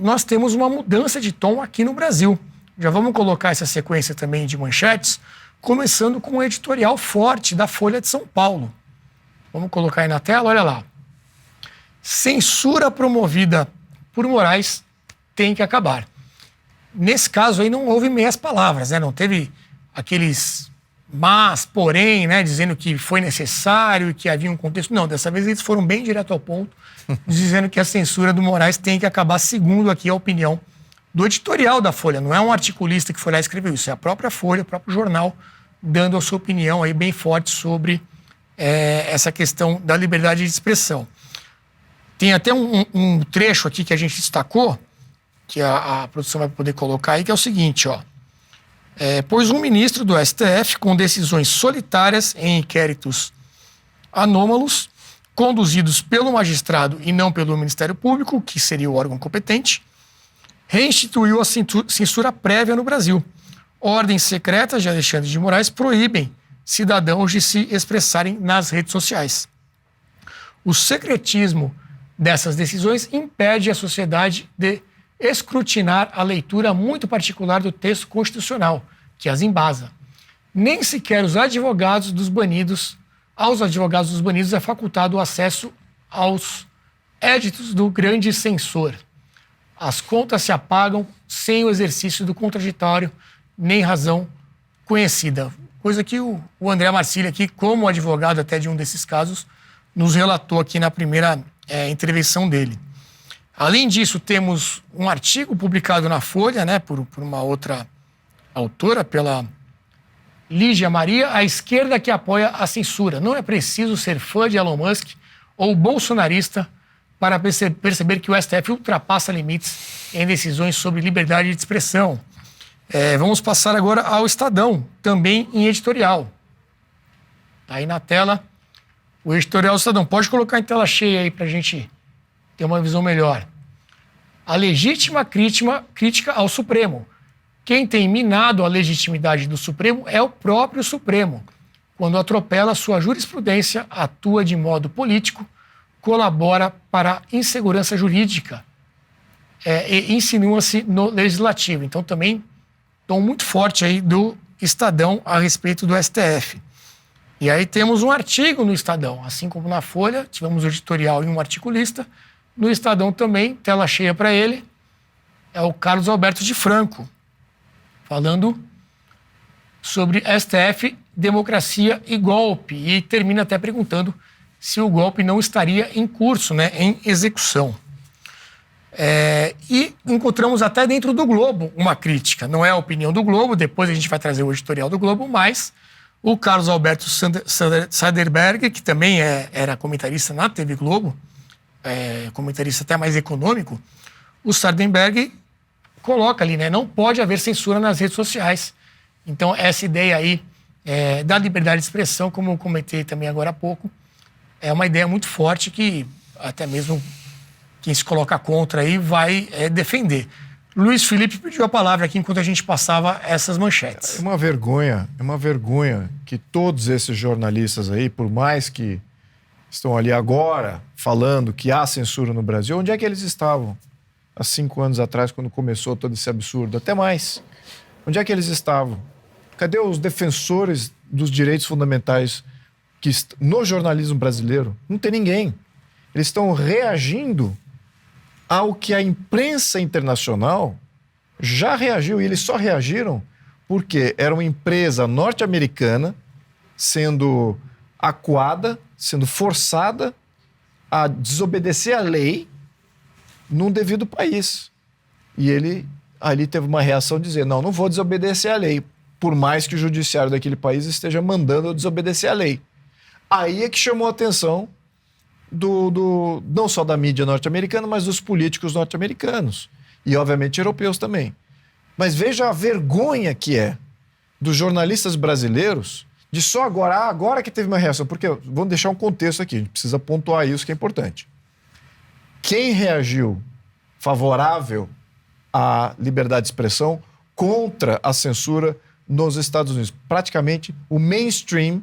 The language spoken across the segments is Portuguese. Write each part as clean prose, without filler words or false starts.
nós temos uma mudança de tom aqui no Brasil. Já vamos colocar essa sequência também de manchetes, começando com um editorial forte da Folha de São Paulo. Vamos colocar aí na tela, olha lá. Censura promovida por Moraes tem que acabar. Nesse caso aí não houve meias palavras, né? Não teve aqueles mas, porém, né, dizendo que foi necessário e que havia um contexto. Não, dessa vez eles foram bem direto ao ponto, dizendo que a censura do Moraes tem que acabar, segundo aqui a opinião do editorial da Folha. Não é um articulista que foi lá e escreveu isso, é a própria Folha, o próprio jornal, dando a sua opinião aí bem forte sobre essa questão da liberdade de expressão. Tem até um trecho aqui que a gente destacou, que a produção vai poder colocar aí, que é o seguinte, ó. Pois um ministro do STF, com decisões solitárias em inquéritos anômalos, conduzidos pelo magistrado e não pelo Ministério Público, que seria o órgão competente, reinstituiu a censura prévia no Brasil. Ordens secretas de Alexandre de Moraes proíbem cidadãos de se expressarem nas redes sociais. O secretismo dessas decisões impede a sociedade de escrutinar a leitura muito particular do texto constitucional, que as embasa. Nem sequer aos advogados dos banidos é facultado o acesso aos éditos do grande censor. As contas se apagam sem o exercício do contraditório, nem razão conhecida. Coisa que o André Marcílio aqui, como advogado até de um desses casos, nos relatou aqui na primeira intervenção dele. Além disso, temos um artigo publicado na Folha, né, por uma outra autora, pela Lígia Maria, a esquerda que apoia a censura. Não é preciso ser fã de Elon Musk ou bolsonarista para perceber que o STF ultrapassa limites em decisões sobre liberdade de expressão. Vamos passar agora ao Estadão, também em editorial. Está aí na tela o editorial do Estadão. Pode colocar em tela cheia aí para a gente ter uma visão melhor. A legítima crítica ao Supremo. Quem tem minado a legitimidade do Supremo é o próprio Supremo. Quando atropela sua jurisprudência, atua de modo político, colabora para a insegurança jurídica e insinua-se no legislativo. Então também tom muito forte aí do Estadão a respeito do STF. E aí temos um artigo no Estadão, assim como na Folha, tivemos o editorial e um articulista. No Estadão também, tela cheia para ele, é o Carlos Alberto de Franco, falando sobre STF, democracia e golpe. E termina até perguntando se o golpe não estaria em curso, né, em execução. E encontramos até dentro do Globo uma crítica. Não é a opinião do Globo, depois a gente vai trazer o editorial do Globo, mas o Carlos Alberto Saderberg, que também era comentarista na TV Globo, comentarista até mais econômico, o Sardenberg coloca ali, né? Não pode haver censura nas redes sociais. Então, essa ideia aí da liberdade de expressão, como eu comentei também agora há pouco, é uma ideia muito forte que até mesmo quem se coloca contra aí vai defender. Luiz Felipe pediu a palavra aqui enquanto a gente passava essas manchetes. É uma vergonha que todos esses jornalistas aí, por mais que estão ali agora falando que há censura no Brasil, onde é que eles estavam há 5 anos atrás, quando começou todo esse absurdo? Até mais. Onde é que eles estavam? Cadê os defensores dos direitos fundamentais no jornalismo brasileiro? Não tem ninguém. Eles estão reagindo ao que a imprensa internacional já reagiu, e eles só reagiram porque era uma empresa norte-americana sendo acuada, sendo forçada a desobedecer a lei num devido país. E ele ali teve uma reação dizendo, não vou desobedecer a lei, por mais que o judiciário daquele país esteja mandando eu desobedecer a lei. Aí é que chamou a atenção não só da mídia norte-americana, mas dos políticos norte-americanos. E, obviamente, europeus também. Mas veja a vergonha que é dos jornalistas brasileiros de só agora que teve uma reação. Porque, vamos deixar um contexto aqui, a gente precisa pontuar isso que é importante. Quem reagiu favorável à liberdade de expressão contra a censura nos Estados Unidos? Praticamente o mainstream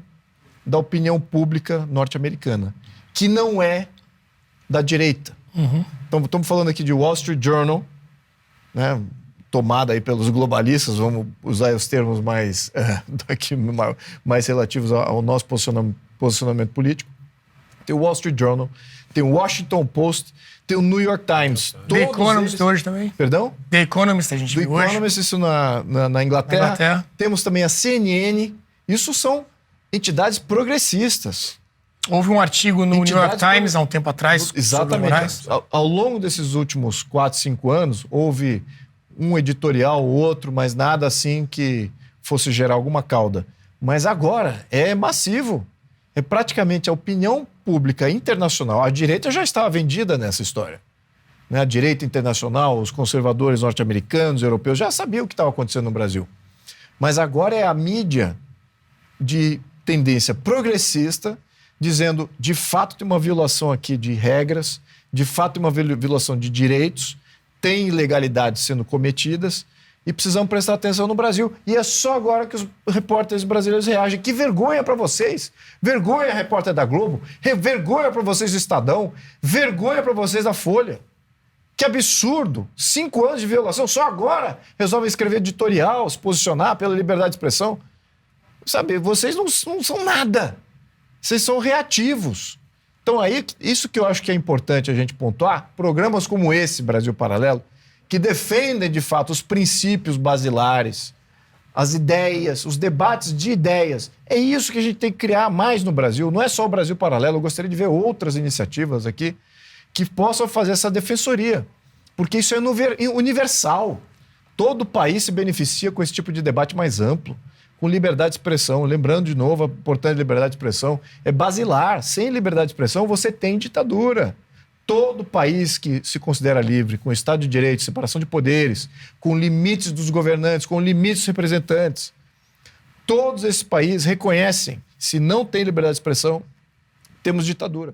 da opinião pública norte-americana, que não é da direita. Então, estamos falando aqui de Wall Street Journal, né, tomada aí pelos globalistas, vamos usar os termos mais, mais relativos ao nosso posicionamento político. Tem o Wall Street Journal, tem o Washington Post, tem o New York Times. The Economist hoje também. Perdão? The Economist a gente viu hoje. The Economist, isso na Inglaterra. Temos também a CNN. Isso são entidades progressistas. Houve um artigo no New York Times há um tempo atrás. Exatamente. Ao longo desses últimos 4, 5 anos, houve um editorial ou outro, mas nada assim que fosse gerar alguma cauda. Mas agora é massivo. É praticamente a opinião pública internacional. A direita já estava vendida nessa história. Né? A direita internacional, os conservadores norte-americanos, europeus, já sabiam o que estava acontecendo no Brasil. Mas agora é a mídia de tendência progressista dizendo, de fato, tem uma violação aqui de regras, de fato, tem uma violação de direitos, tem ilegalidades sendo cometidas e precisamos prestar atenção no Brasil. E é só agora que os repórteres brasileiros reagem. Que vergonha para vocês! Vergonha, repórter da Globo! Vergonha para vocês do Estadão! Vergonha para vocês da Folha! Que absurdo! 5 anos de violação, só agora resolvem escrever editorial, se posicionar pela liberdade de expressão. Sabe, vocês não são nada. Vocês são reativos. Então aí, isso que eu acho que é importante a gente pontuar, programas como esse, Brasil Paralelo, que defendem, de fato, os princípios basilares, as ideias, os debates de ideias. É isso que a gente tem que criar mais no Brasil. Não é só o Brasil Paralelo, eu gostaria de ver outras iniciativas aqui que possam fazer essa defensoria, porque isso é universal. Todo país se beneficia com esse tipo de debate mais amplo, com liberdade de expressão. Lembrando de novo, a importância da liberdade de expressão é basilar. Sem liberdade de expressão, você tem ditadura. Todo país que se considera livre, com Estado de Direito, separação de poderes, com limites dos governantes, com limites dos representantes, todos esses países reconhecem, se não tem liberdade de expressão, temos ditadura.